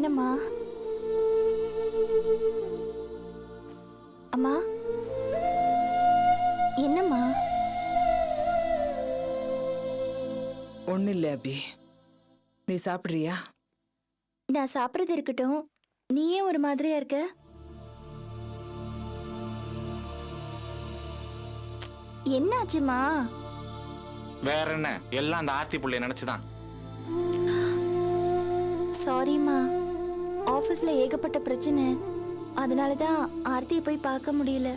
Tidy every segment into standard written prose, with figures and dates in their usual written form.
என்னம்மா? அம்மா என்னம்மா? ஒண்ணு இல்ல அபி. நீ சாப்பிடுறியா? நான் சாப்பிட்றது இருக்கட்டும், நீ ஏன் ஒரு மாதிரியா இருக்க? என்னாச்சுமா? வேற என்ன, எல்லாம் அந்த ஆர்த்தி புள்ளைய நினைச்சுதான். சாரிம்மா, ஆபீஸ்ல ஏகப்பட்ட பிரச்சனை, அதனாலதான் ஆர்த்தியை போய் பார்க்க முடியல.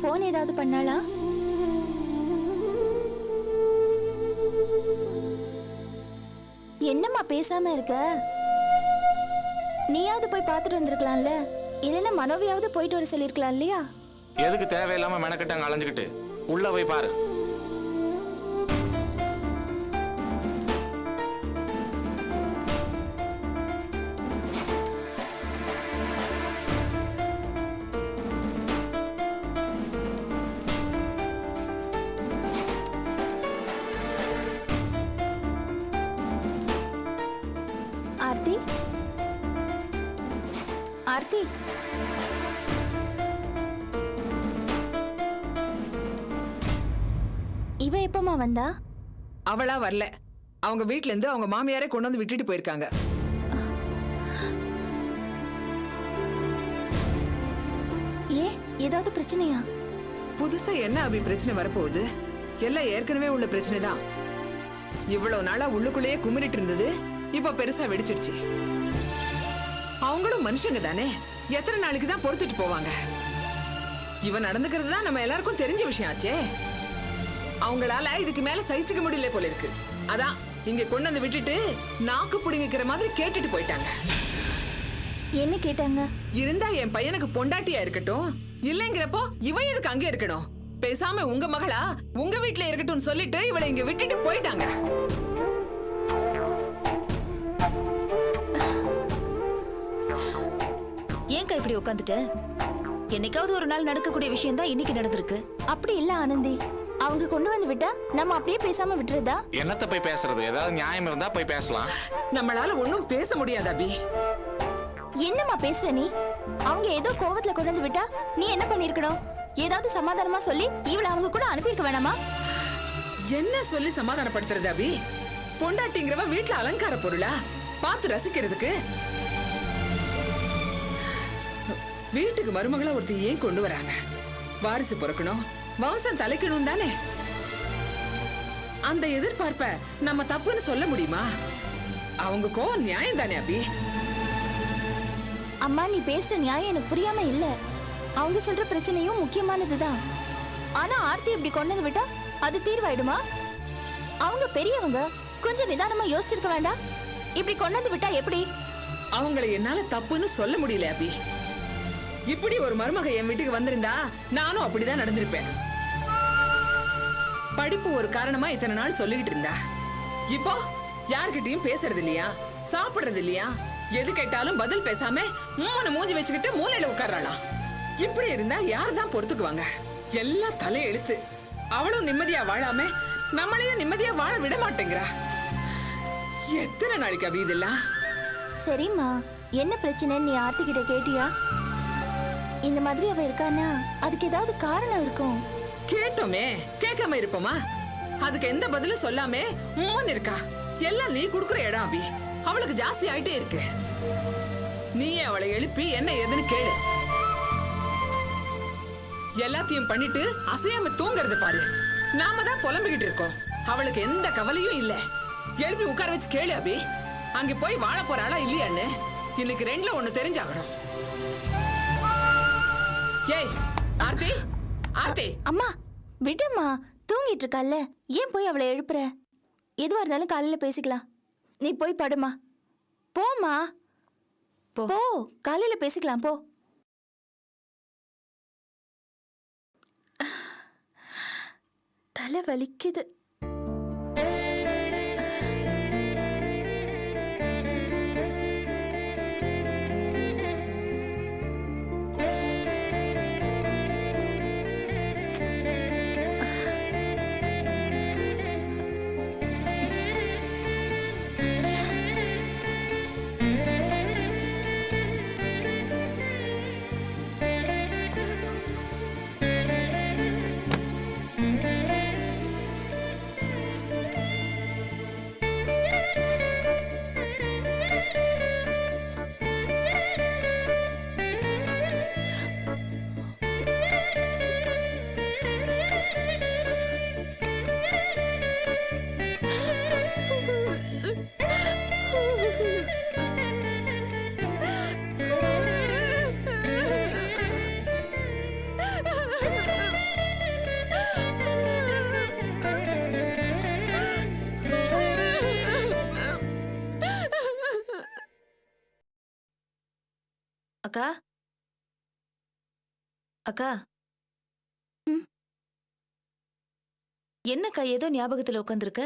போன் ஏதாவது பண்ணாளா? என்னம்மா பேசாம இருக்க? நீயாவது போய் பார்த்துட்டு வந்திருக்கலாம்ல, இல்லைன்னா மனோவியாவது போயிட்டு வர சொல்லிருக்கலாம் இல்லையா? எதுக்கு தேவையில்லாம மெனக்கிட்டாங்க அலைஞ்சுக்கிட்டு? உள்ள போய் பாரு. ஆர்த்தி, ஆர்த்தி, இவ எப்பமா வந்தா? அவளா வரல. அவங்க வீட்ல இருந்து அவங்க மாமியாரே கொண்டு வந்து விட்டுட்டு போயிருக்காங்க. ஏன், ஏதாவது பிரச்சனையா? புதுசா என்ன அபி பிரச்சனை வரப்போகுது? எல்லாம் ஏற்கனவே உள்ள பிரச்சனை தான். இவ்வளவு நாளா உள்ளுக்குள்ளேயே குமிரிட்டு இருந்தது, இப்ப பெருசா வெடிச்சிடுச்சு. அவங்களும் மனுஷங்க தானே, எத்தனை நாளைக்கு தான் பொறுத்துட்டு போவாங்க? இவன் நடந்துக்கிறது தான் நம்ம எல்லாருக்கும் தெரிஞ்ச விஷயம் ஆச்சே. அவங்களால இதுக்கு மேல சகிச்சுக்க முடியல போல இருக்கு. அதான் இங்க கொண்டு வந்து விட்டுட்டு நாக்கு புடுங்கிக்கிற மாதிரி கேட்டுட்டு போயிட்டாங்க. என்ன கேட்டாங்க? இருந்தா என் பையனுக்கு பொண்டாட்டியா இருக்கட்டும், இல்லைங்கிறப்போ இவன் எதுக்கு அங்கே இருக்கணும்? பேசாம உங்க மகளா உங்க வீட்டுல இருக்கட்டும் சொல்லிட்டு இவளை இங்க விட்டுட்டு போயிட்டாங்க. ஏன்க்கா இப்படி உட்காந்துட்ட? என்னைக்காவது ஒரு நாள் நடக்கக்கூடிய விஷயம் தான் இன்னைக்கு நடந்திருக்கு. அப்படி இல்ல ஆனந்தி, அவங்க கொண்டு வந்து விட்டா நம்ம அப்படியே பேசாம விட்டுறதா? என்னத்த போய் பேசுறது? ஏதாவது நியாயம் இருந்தா போய் பேசலாம். நம்மளால ஒன்னும் பேச முடியாது அபி. என்னம்மா பேசுற நீ? அவங்க ஏதோ கோவத்துல கொண்டு வந்து விட்டா நீ என்ன பண்ணிருக்கணும்? ஏதாவது சமாதானமா சொல்லி இவளை அவங்க கூட அனுப்பியிருக்க வேணாமா? என்ன சொல்லி சமாதானப்படுத்துறது அபி? பொண்டாட்டிங்கிறவ வீட்டுல அலங்கார பொருளா பார்த்து ரசிக்கிறதுக்கு? வீட்டுக்கு மருமகளா ஒருத்தி ஏன் கொண்டு வராங்க? வாரிசு பிறக்கணும், வம்சம் தலைக்கணும் தானே. அந்த எதிர்பார்ப்ப நம்ம தப்புன்னு சொல்ல முடியுமா? அவங்க கோவம் நியாயம் தானே அபி. அம்மா, நீ பேசுற நியாயம் எனக்கு புரியாம இல்ல. அவங்க சொல்ற பிரச்சனையும் முக்கியமானதுதான். ஆனா ஆர்த்தி இப்படி கொண்டு வந்து விட்டா அது தீர்வாயிடுமா? அவங்க பெரியவங்க, கொஞ்சம் நிதானமா யோசிச்சிருக்க வேண்டாம்? இப்படி கொண்டு வந்து விட்டா எப்படி? அவங்களை என்னால தப்புன்னு சொல்ல முடியல அபி. இப்படி ஒரு மருமக என் வீட்டுக்கு வந்திருந்தா நானும் அப்படிதான் நடந்திருப்பேன். படிப்பு ஒரு காரணமா இத்தனை நாள் சொல்லிக்கிட்டு இருந்தா, இப்போ யார்கிட்டயும் பேசுறது இல்லையா, சாப்பிடுறது இல்லையா, எது கேட்டாலும் பதில் பேசாம மூஞ்சி வச்சுக்கிட்டு மூலையில உட்கார்றாளா? இப்படி இருந்தா யார் தான் பொறுத்துக்குவாங்க? எல்லாம் தலையெழுத்து. அவளும் நிம்மதியா வாழாம நம்மளையும் நிம்மதியா வாழ விட மாட்டேங்கிறா. எத்தனை நாளைக்கு அபி இதெல்லாம்? சரிம்மா, என்ன பிரச்சனை நீ ஆர்த்தி கிட்ட கேட்டியா? இந்த மாதிரி அவ இருக்கானா அதுக்கு ஏதாவது காரணம் இருக்கும். கேட்டோமே, கேட்காம இருப்போமா? அதுக்கு எந்த பதிலும் சொல்லாம மூன்னு இருக்கா. எல்லாம் நீ குடுக்குற இடம் அபி. அவளுக்கு ஜாஸ்தி ஆயிட்டே இருக்கு. நீயே அவளை எழுப்பி என்ன ஏதுன்னு கேளு. எல்லாத்தையும் பண்ணிட்டு அசையாம தூங்குறது பாரு. நாம தான் புலம்பிக்கிட்டு இருக்கோம். அவளுக்கு எந்த கவலையும் இல்ல. எழுப்பி உட்கார வச்சு கேளு அபி. அங்க போய் வாழ போறாளா இல்லையான்னு இன்னைக்கு ரெண்டுல ஒண்ணு தெரிஞ்சாகணும். ஏய் ஆர்த்தி, ஆர்த்தி. அம்மா விடுமா, தூங்கிட்டு இருக்கால, ஏன் போய் அவளை எழுப்புற? எதுவா இருந்தாலும் காலையில பேசிக்கலாம். நீ போய் படுமா. போமா, போ, காலையில பேசிக்கலாம் போ. தலை வலிக்குது. அக்கா அக்கா ம். என்னக்கா ஏதோ ஞாபகத்துல உட்காந்துருக்க?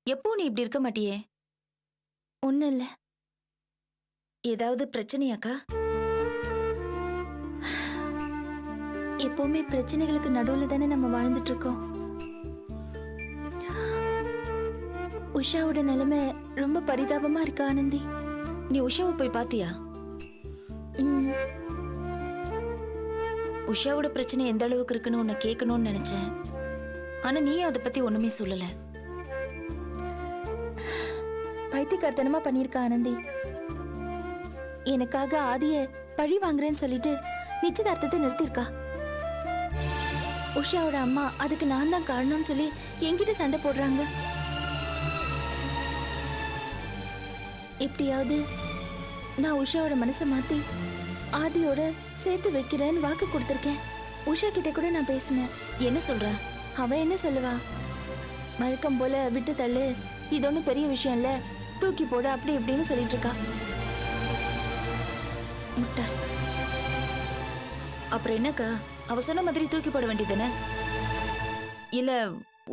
எப்போ நீ இப்படி இருக்க மாட்டியே? ஒண்ணும் இல்ல. ஏதாவது பிரச்சனையாக்கா? எப்பவுமே பிரச்சனைகளுக்கு நடுவுல தானே நம்ம வாழ்ந்துட்டு இருக்கோம். உஷாவோட நிலைமை ரொம்ப பரிதாபமா இருக்கு ஆனந்தி. நீ உஷாவை போய் பாத்தியா? ம், உஷாவோட பிரச்சனை எந்த அளவுக்கு இருக்குன்னு உன்னை கேட்கணும்னு நினைச்சேன். ஆனா நீயும் அதை பத்தி ஒண்ணுமே சொல்லல. பைத்தியக்காரத்தனமா பண்ணிருக்க ஆனந்தி. எனக்காக ஆதிய பழி வாங்குறேன்னு சொல்லிட்டு நிச்சயதார்த்தத்தை நிறுத்திருக்கா. உஷாவோட அம்மா அதுக்கு நான் தான் காரணம்னு சொல்லி என்கிட்ட சண்டை போடுறாங்க. எப்படியாவது நான் உஷாவோட மனசை மாத்தி ஆதியோட சேர்த்து வைக்கிறேன்னு வாக்கு கொடுத்துருக்கேன். உஷா கிட்ட கூட நான் பேசினேன். என்ன சொல்ற? அவ என்ன சொல்லுவா? மறுக்கம் போல விட்டு தள்ளு, இது ஒன்றும் பெரிய விஷயம் இல்ல, தூக்கி போடு, அப்படி இப்படின்னு சொல்லிட்டு இருக்கா. முட்டாள். அப்புறம் என்னக்கா, அவ சொன்ன மாதிரி தூக்கி போட வேண்டியதுதானே? இல்ல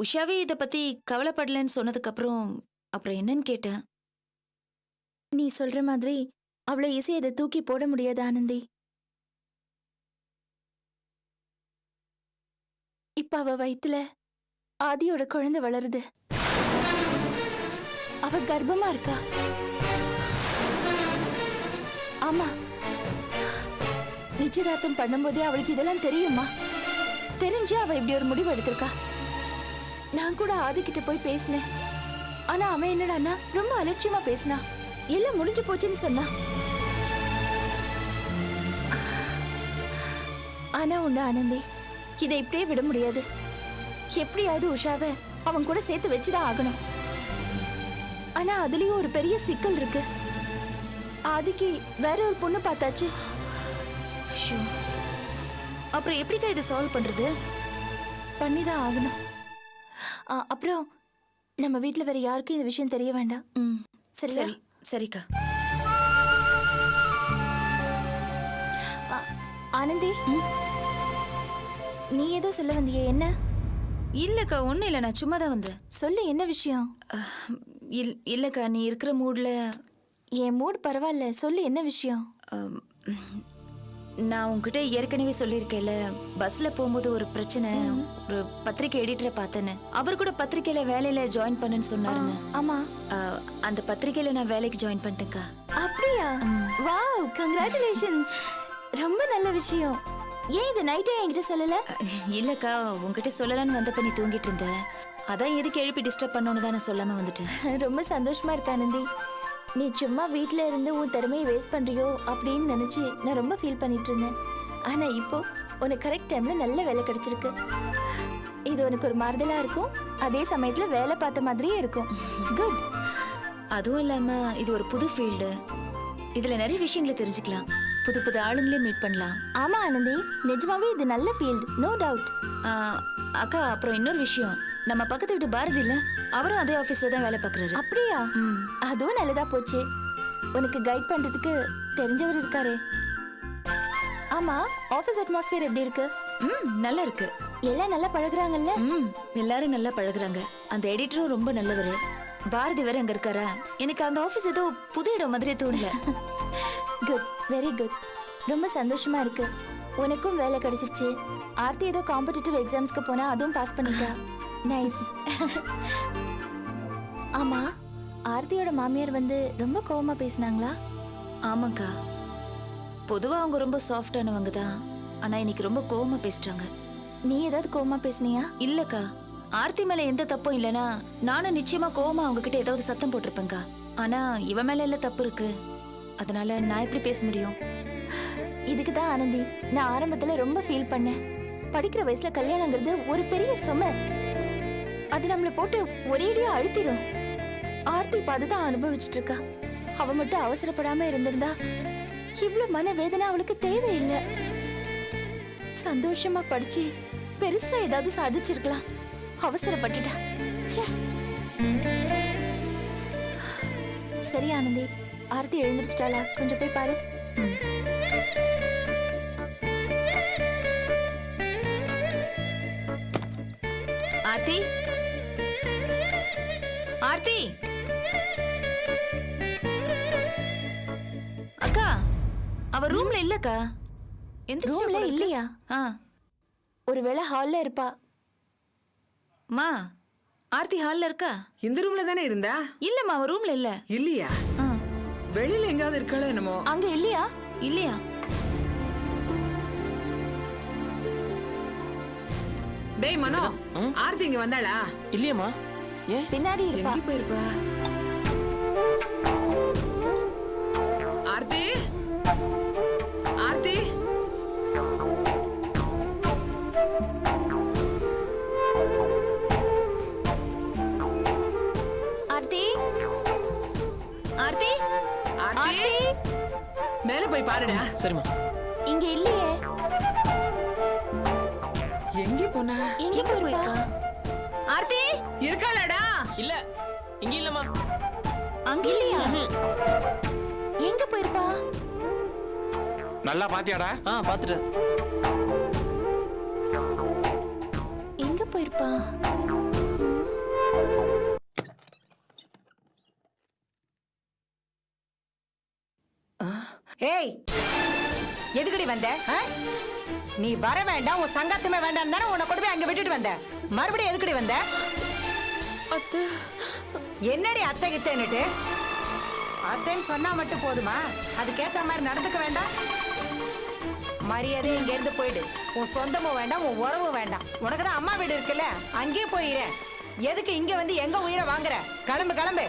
உஷாவே இத பத்தி கவலைப்படலன்னு சொன்னதுக்கு அப்புறம் என்னன்னு கேட்டேன். நீ சொல்ற மாதிரி அவ்வளவு ஈஸியா இதை தூக்கி போட முடியாது ஆனந்தி. இப்ப அவ வயித்துல ஆதியோட குழந்தை வளருது. அவ கர்ப்பமா இருக்கா. ஆமா, நிச்சயதார்த்தம் பண்ணும்போதே அவளுக்கு இதெல்லாம் தெரியுமா? தெரிஞ்சு அவ இப்படி ஒரு முடிவு எடுத்திருக்கா. நான் கூட ஆதி கிட்ட போய் பேசினேன். ஆனா அவன் என்னடான்னா ரொம்ப அலட்சியமா பேசினா. எல்லாம் முடிஞ்சு போச்சுன்னு சொன்னா. ஆனா உண்டு ஆனந்தி, இதை இப்படியே விட முடியாது. எப்படியாவது உஷாவை அவன் கூட சேர்த்து வச்சுதான் ஆகணும். ஆனா அதுலயும் ஒரு பெரிய சிக்கல் இருக்கு. ஆதிக்கு வேற ஒரு பொண்ணு பார்த்தாச்சு. ஐயோ, அப்புறம் எப்படிக்கா இதை சால்வ் பண்றது? பண்ணிதான் ஆகணும். அப்புறம் நம்ம வீட்ல வேற யாருக்கும் இந்த விஷயம் தெரிய வேண்டாம். சரியா? சரி சரிக்கா. ஆனந்தி, நீ ஏதோ சொல்ல வந்தியே, என்ன? இல்லக்கா ஒண்ணும் இல்ல, நான் சும்மா தான் வந்தேன். சொல்லு, என்ன விஷயம்? இல்லக்கா, நீ இருக்கிற மூட்ல. என் மூட் பரவாயில்ல, சொல்லு என்ன விஷயம்? நான் உன்கிட்ட ஏற்கனவே சொல்லியிருக்கேன்ல, பஸ்ல போகும்போது ஒரு பிரச்சனை. ஒரு பத்திரிக்கை எடிட்டரை பார்த்தேன்னு. அவர் கூட பத்திரிக்கையில வேலையில ஜாயின் பண்ணுன்னு சொன்னாருன்னு. ஆமா, அந்த பத்திரிக்கையில நான் வேலைக்கு ஜாயின் பண்ணிட்டேன்க்கா. அப்படியா? Wow, congratulations. ரொம்ப நல்ல விஷயம். ஏன் இது நைட்டே என்கிட்ட சொல்லல? இல்லக்கா, உன்கிட்ட சொல்லலான்னு வந்தப்ப நீ தூங்கிட்டு இருந்த. அதான் எதுக்கு எழுப்பி டிஸ்டர்ப் பண்ணோன்னு தான் நான் சொல்லாம வந்துட்டேன். ரொம்ப சந்தோஷமா இருக்கு ஆனந்தி. நீ சும்மா வீட்ல இருந்து உன் திறமையை வேஸ்ட் பண்றியோ அப்படின்னு நினைச்சு நான் ரொம்ப ஃபீல் பண்ணிட்டு இருந்தேன். ஆனா இப்போ உனக்கு கரெக்ட் டைம்ல நல்ல வேலை கிடைச்சிருக்கு. இது உனக்கு ஒரு மாறுதலா இருக்கும், அதே சமயத்துல வேலை பார்த்த மாதிரியே இருக்கும். குட். அதுவும் இல்லாம இது ஒரு புது ஃபீல்டு. இதுல நிறைய விஷயங்களை தெரிஞ்சுக்கலாம், புது புது ஆளுங்களே மீட் பண்ணலாம். ஆமா ஆனந்தி, நிஜமாவே இது நல்ல ஃபீல்ட், நோ டவுட். அக்கா, அப்புறம் இன்னொரு விஷயம், நம்ம பக்கத்து வீட்டு பாரதி இல்ல, அவரும் அதே ஆபீஸ்ல தான் வேலை பார்க்கறாரு. அப்படியா? அதுவும் நல்லதா போச்சு. உனக்கு கைட் பண்றதுக்கு தெரிஞ்சவர் இருக்காரு. ஆமா, ஆபீஸ் அட்மாஸ்பியர் எப்படி இருக்கு? நல்லா இருக்கு. எல்லாம் நல்லா பழகுறாங்கல்ல? எல்லாரும் நல்லா பழகுறாங்க. அந்த எடிட்டரும் ரொம்ப நல்லவரு. பாரதி வேற அங்க இருக்காரா. எனக்கு அந்த ஆபீஸ் ஏதோ புது இடம் மாதிரி தோணல. Good, very good. ரொம்ப சந்தோஷமா இருக்கு. உனக்கும் வேலை கிடைச்சிருச்சு. ஆர்த்தி ஏதோ காம்படிட்டிவ் எக்ஸாம்ஸ்க்கு போனா அதுவும் பாஸ் பண்ணிட்டா. நைஸ். ஆமா, ஆர்த்தியோட மாமியார் வந்து ரொம்ப கோவமா பேசினாங்களா? ஆமாக்கா, பொதுவா அவங்க ரொம்ப சாஃப்டானவங்க தான். ஆனா இன்னைக்கு ரொம்ப கோவமா பேசிட்டாங்க. நீ ஏதாவது கோவமா பேசுனியா? இல்லக்கா, ஆர்த்தி மேல எந்த தப்பும் இல்லனா நானும் நிச்சயமா கோவமா அவங்க கிட்ட ஏதாவது சத்தம் போட்டிருப்பேன்க்கா. ஆனா இவ மேல எல்லாம் தப்பு இருக்கு, அதனால நான் எப்படி பேச முடியும்? இதுக்கு தான் ஆனந்தி நான் ஆரம்பத்துல ரொம்ப ஃபீல் பண்ணேன். படிக்கிற வயசுல கல்யாணங்கிறது ஒரு பெரிய சுமை. அது நம்மள போட்டு ஒரேடியா அழுத்திடும். ஆர்த்தி இப்ப அதுதான் அனுபவிச்சுட்டு இருக்கா. அவ மட்டும் அவசரப்படாம இருந்திருந்தா இவ்வளவு மன வேதனை அவளுக்கு தேவையில்லை. சந்தோஷமா படிச்சு பெருசா ஏதாவது சாதிச்சிருக்கலாம். அவசரப்பட்டுட்டா. ச்சே. சரி ஆனந்தி, ஆர்த்தி எழுந்திருச்சிட்டாளா? கொஞ்சம் போய் பாரு. ஆர்த்தி, ஆர்த்தி, அக்கா அவ ரூம்ல இல்லக்கா. ரூம்ல இல்லையா? ஆ, ஒருவேளை ஹால்ல இருப்பா. மா ஆர்த்தி ஹால்ல இருக்கா? இந்த ரூம்ல தானே இருந்தா? இல்லம்மா அவ ரூம்ல இல்ல. இல்லையா? ஆ, வெளியில எங்காவது இருக்காளோ என்னமோ. அங்க இல்லையா? இல்லையா? டேய் மனோ, ஆர்த்தி இங்க வந்தாளா? இல்லையம்மா. ஏன்? பின்னாடி இருப்பா. எங்க போயிருப்பா? ஆர்த்தி, ஆர்த்தி, ஆர்த்தி, ஆர்த்தி, ஆர்த்தி, மேல போய் பாருடா. சரிம்மா. இங்க இல்லையே. எங்க போனா? எங்க போயிருப்பா? ஆர்த்தி இருக்காளாடா? இல்ல, இங்க இல்லம்மா. அங்க இல்லையா? எங்க போயிருப்பா? நல்லா பாத்தியாடா? பாத்துட்டேன். எங்க போயிருப்பா? ஏய், எதுக்குடி வந்த? நீ வர வேண்டாம், உன் சங்கத்துமே வேண்டாம் தானே உன்னை கொண்டு போய் அங்க விட்டுட்டு வந்த. மறுபடியும் எதுக்குடி வந்த? அத்தை, என்னடி அத்தை கித்தேன்னுட்டு? அத்தைன்னு சொன்னா மட்டும் போதுமா? அதுக்கேத்த மாதிரி நடந்துக்க வேண்டாம்? மரியாதை இங்க இருந்து போயிடு. உன் சொந்தமும் வேண்டாம், உன் உறவும் வேண்டாம். உனக்கு தான் அம்மா வீடு இருக்குல்ல, அங்கேயே போயிரு. எதுக்கு இங்க வந்து எங்க உயிரை வாங்குற? கிளம்பு கிளம்பு.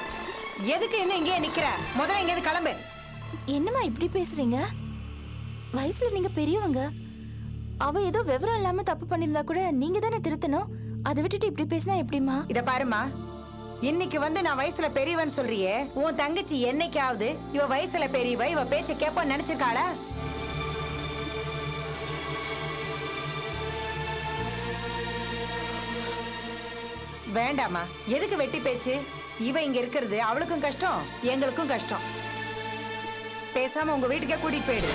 எதுக்கு இன்னும் இங்கேயே நிக்கிற? முதல்ல இங்க இருந்து கிளம்பு. என்னம்மா இப்படி பேசுறீங்க? வயசுல நீங்க பெரியவங்க. அவ ஏதோ விவரம் இல்லாம தப்பு பண்ணிருந்தா கூட நீங்க தானே திருத்தணும். அதை விட்டுட்டு இப்படி பேசினா எப்படிமா? இத பாருமா, இன்னைக்கு வந்து நான் வயசுல பெரியவன் சொல்றியே, உன் தங்கச்சி என்னைக்காவது இவ வயசுல பெரியவ, இவ பேச்ச கேப்பன்னு நினைச்சிருக்காளா? வேண்டாமா, எதுக்கு வெட்டி பேச்சு? இவ இங்க இருக்கிறது அவளுக்கும் கஷ்டம், எங்களுக்கும் கஷ்டம். பேசாம உங்க வீட்டுக்கே கூட்டிட்டு போயிடு.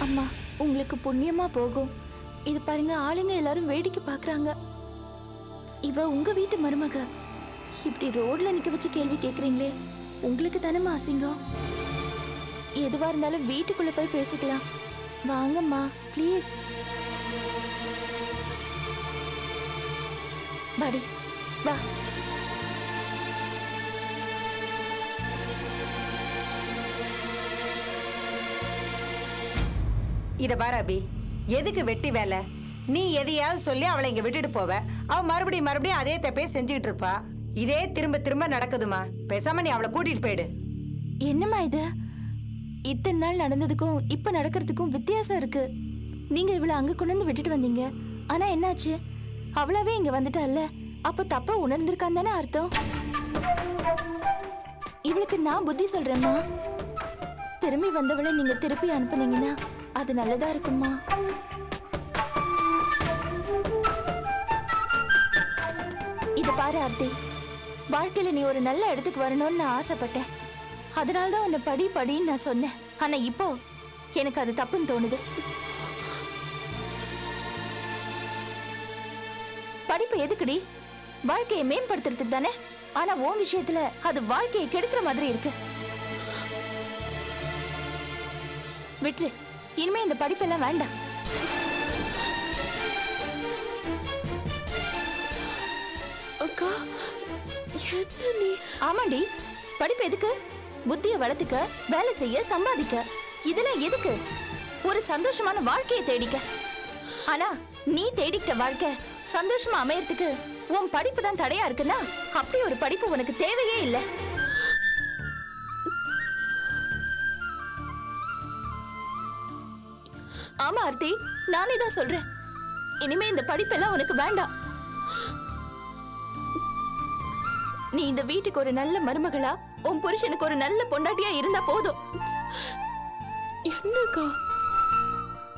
அம்மா, உங்களுக்கு புண்ணியமா போகும். இது பாருங்க, ஆளுங்க எல்லாரும் வேடிக்கை பாக்குறாங்க. இவ உங்க வீட்டு மருமக. இப்படி ரோட்ல நிக்க வச்சு கேள்வி கேக்குறீங்களே, உங்களுக்கு தானே அசிங்கம். எதுவா இருந்தாலும் வீட்டுக்குள்ள போய் பேசிக்கலாம். வாங்கம்மா, ப்ளீஸ். வாடி, வா. இத பாரு அபி, எதுக்கு வெட்டி வேலை? நீ எதையாவது சொல்லி அவளை இங்க விட்டுட்டு போவ, அவ மறுபடியும் அதே தப்பே செஞ்சுக்கிட்டு இருப்பா. இதே திரும்ப திரும்ப நடக்குதுமா. பேசாம நீ அவளை கூட்டிட்டு போயிடு. என்னம்மா இது? இத்தனை நாள் நடந்ததுக்கும் இப்ப நடக்கிறதுக்கும் வித்தியாசம் இருக்கு. நீங்க இவளை அங்க கொண்டு வந்து விட்டுட்டு வந்தீங்க. ஆனா என்னாச்சு? அவளாவே இங்க வந்துட்டால. அப்ப தப்பா உணர்ந்திருக்கான்னு தானே அர்த்தம். இவளுக்கு நான் புத்தி சொல்றேம்மா. திரும்பி வந்தவளை நீங்க திருப்பி அனுப்புனீங்கன்னா அது நல்லதா இருக்குமா? இத பாரு ஆர்த்தி, வாழ்க்கையில நீ ஒரு நல்ல இடத்துக்கு வரணும்னு நான் ஆசைப்பட்டேன். அதனாலதான் உன்னை படின்னு நான் சொன்னேன். ஆனா இப்போ எனக்கு அது தப்புன்னு தோணுது. படிப்பு எதுக்குடி? வாழ்க்கையை மேம்படுத்துறதுக்கு தானே. ஆனா உன் விஷயத்துல அது வாழ்க்கையை கெடுக்கிற மாதிரி இருக்கு. விட்டு, இனிமே இந்த படிப்பெல்லாம் வேண்டாம். அக்கா, என்ன நீ? ஆமாண்டி, படிப்பு எதுக்கு? புத்தியை வளர்த்துக்க, வேலை செய்ய, சம்பாதிக்க. இதெல்லாம் எதுக்கு? ஒரு சந்தோஷமான வாழ்க்கையை தேடிக்க. ஆனா நீ தேடிக்கிட்ட வாழ்க்கை சந்தோஷமா அமையறதுக்கு உன் படிப்பு தான் தடையா இருக்குன்னா அப்படி ஒரு படிப்பு உனக்கு தேவையே இல்லை. ஆமா ஆர்த்தி, நானே தான் சொல்றேன். இனிமே இந்த படிப்பெல்லாம் உனக்கு வேண்டாம். நீ இந்த வீட்டுக்கு ஒரு நல்ல மருமகளா, உன் புருஷனுக்கு ஒரு நல்ல பொண்டாட்டியா இருந்தா போதும். என்னக்கா?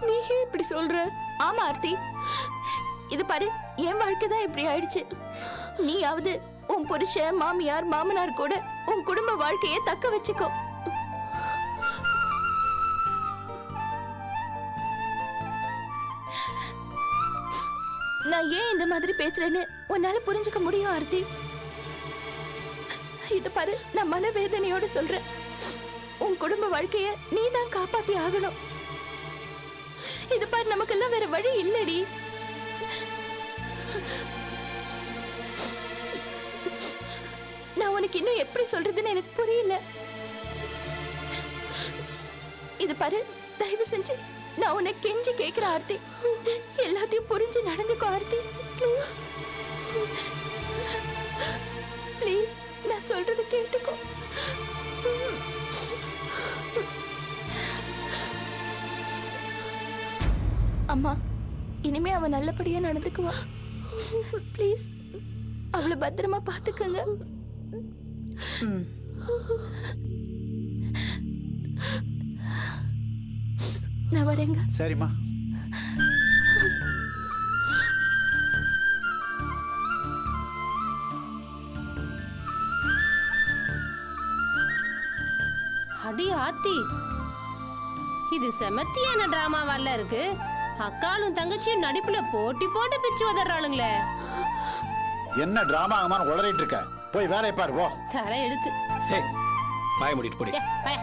நீ ஏன் இப்படி சொல்ற? ஆமா ஆர்த்தி, இது பாரு, என் வாழ்க்கை தான் இப்படி ஆயிடுச்சு. நீயாவது உன் புருஷன், மாமியார், மாமனார் கூட உன் குடும்ப வாழ்க்கையை தக்க வச்சுக்கோ. நான் ஏன் இந்த மாதிரி பேசுறேன்னு உன்னால புரிஞ்சுக்க முடியும் ஆர்த்தி. இது பாரு, நான் மனவேதனையோட சொல்றேன். உன் குடும்ப வாழ்க்கைய நீ தான் காப்பாத்தி ஆகணும். இது பாரு, நமக்கெல்லாம் வேற வழி இல்லடி. நான் உனக்கு இன்னும் எப்படி சொல்றதுன்னு எனக்கு புரியல. இது பாரு, தயவு செஞ்சு நான் உன்னை கெஞ்சி கேட்கிற ஆர்த்தி, எல்லாத்தையும் புரிஞ்சு நடந்துக்கோ ஆர்த்தி. ப்ளீஸ் ப்ளீஸ், நான் சொல்றது கேட்டுக்கோ. அம்மா, இனிமே அவன் நல்லபடியா நடந்துக்குவா. ப்ளீஸ் அவளை பத்திரமா பாத்துக்கங்க. நான் வரேங்க. சரிம்மா. அடி ஆத்தி, இது செமத்தியான டிராமாவால இருக்கு. அக்காலும் தங்கச்சியும் நடிப்புல போட்டி போட்டு பிச்சு உதறாளுங்களே. என்ன டிராமா ஆகமான்னு உளறிட்டு இருக்க? போய் வேலையை பாரு போ. தலை எடுத்து வாய மூடிட்டு போடி. பய